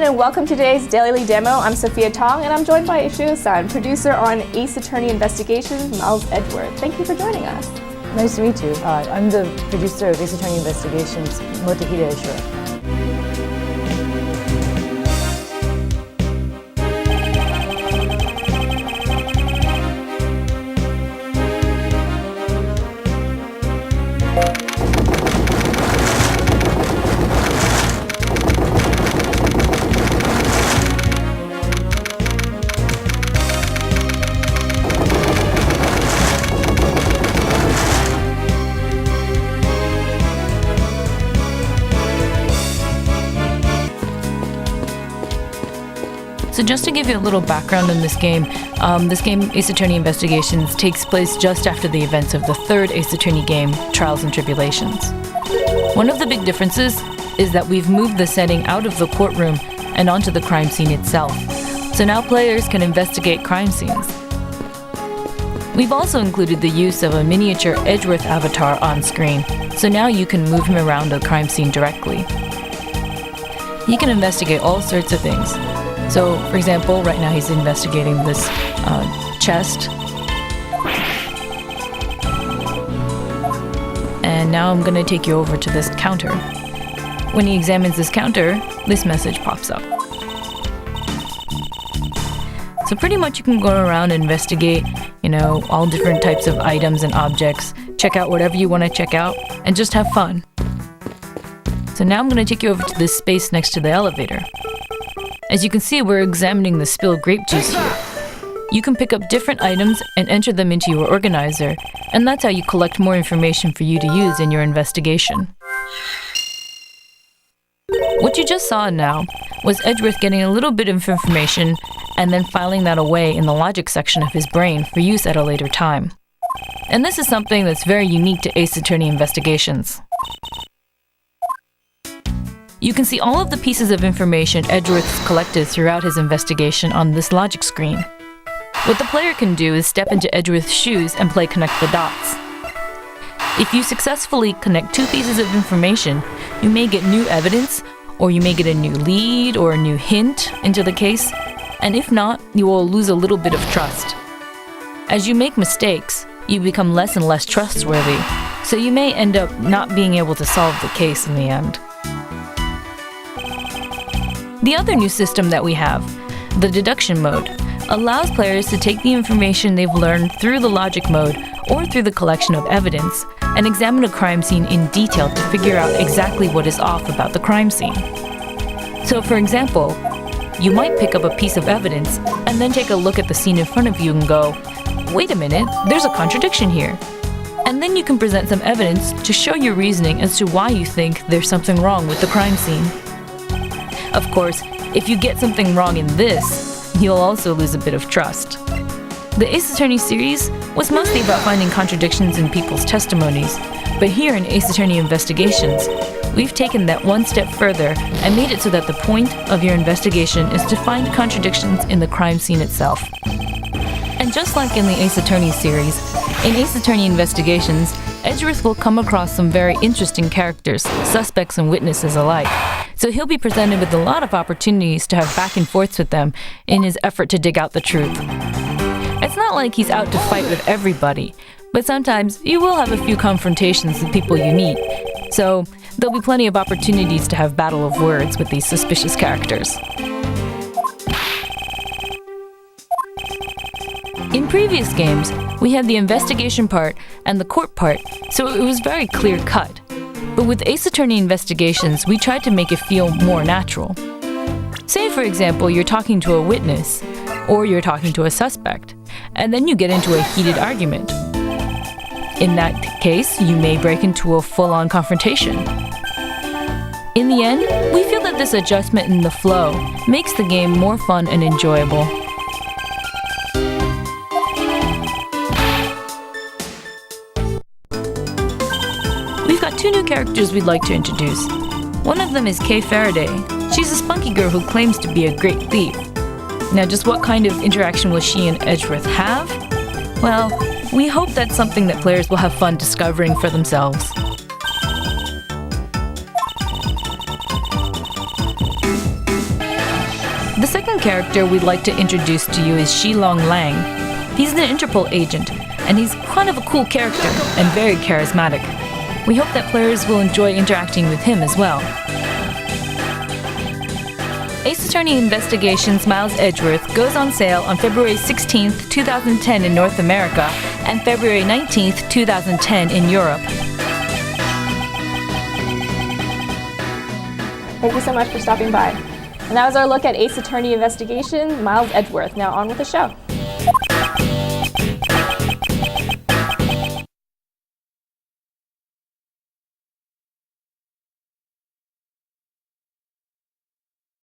everyone, and welcome to today's Daily Demo. I'm Sophia Tong, and I'm joined by Eshiro-san, producer on Ace Attorney Investigations, Miles Edgeworth. Thank you for joining us. Nice to meet you. I'm the producer of Ace Attorney Investigations, Motohide Eshiro. So just to give you a little background on this game, Ace Attorney Investigations, takes place just after the events of the third Ace Attorney game, Trials and Tribulations. One of the big differences is that we've moved the setting out of the courtroom and onto the crime scene itself. So now players can investigate crime scenes. We've also included the use of a miniature Edgeworth avatar on screen, so now you can move him around the crime scene directly. He can investigate all sorts of things. So, for example, right now he's investigating this chest. And now I'm going to take you over to this counter. When he examines this counter, this message pops up. So pretty much you can go around and investigate, all different types of items and objects, check out whatever you want to check out, and just have fun. So now I'm going to take you over to this space next to the elevator. As you can see, we're examining the spilled grape juice here. You can pick up different items and enter them into your organizer, and that's how you collect more information for you to use in your investigation. What you just saw now was Edgeworth getting a little bit of information and then filing that away in the logic section of his brain for use at a later time. And this is something that's very unique to Ace Attorney Investigations. You can see all of the pieces of information Edgeworth's collected throughout his investigation on this logic screen. What the player can do is step into Edgeworth's shoes and play connect the dots. If you successfully connect two pieces of information, you may get new evidence, or you may get a new lead or a new hint into the case, and if not, you will lose a little bit of trust. As you make mistakes, you become less and less trustworthy, so you may end up not being able to solve the case in the end. The other new system that we have, the deduction mode, allows players to take the information they've learned through the logic mode or through the collection of evidence and examine a crime scene in detail to figure out exactly what is off about the crime scene. So for example, you might pick up a piece of evidence and then take a look at the scene in front of you and go, wait a minute, there's a contradiction here. And then you can present some evidence to show your reasoning as to why you think there's something wrong with the crime scene. Of course, if you get something wrong in this, you'll also lose a bit of trust. The Ace Attorney series was mostly about finding contradictions in people's testimonies, but here in Ace Attorney Investigations, we've taken that one step further and made it so that the point of your investigation is to find contradictions in the crime scene itself. And just like in the Ace Attorney series, in Ace Attorney Investigations, Edgeworth will come across some very interesting characters, suspects and witnesses alike. So he'll be presented with a lot of opportunities to have back and forths with them in his effort to dig out the truth. It's not like he's out to fight with everybody, but sometimes you will have a few confrontations with people you meet. So there'll be plenty of opportunities to have battle of words with these suspicious characters. In previous games, we had the investigation part and the court part, so it was very clear-cut. But with Ace Attorney Investigations, we tried to make it feel more natural. Say, for example, you're talking to a witness, or you're talking to a suspect, and then you get into a heated argument. In that case, you may break into a full-on confrontation. In the end, we feel that this adjustment in the flow makes the game more fun and enjoyable. We've got two new characters we'd like to introduce. One of them is Kay Faraday. She's a spunky girl who claims to be a great thief. Now, just what kind of interaction will she and Edgeworth have? Well, we hope that's something that players will have fun discovering for themselves. second character we'd like to introduce to you is Shilong Lang. He's an Interpol agent, and he's kind of a cool character and very charismatic. We hope that players will enjoy interacting with him as well. Ace Attorney Investigations Miles Edgeworth goes on sale on February 16th, 2010 in North America and February 19th, 2010 in Europe. Thank you so much for stopping by. And that was our look at Ace Attorney Investigations Miles Edgeworth. Now on with the show.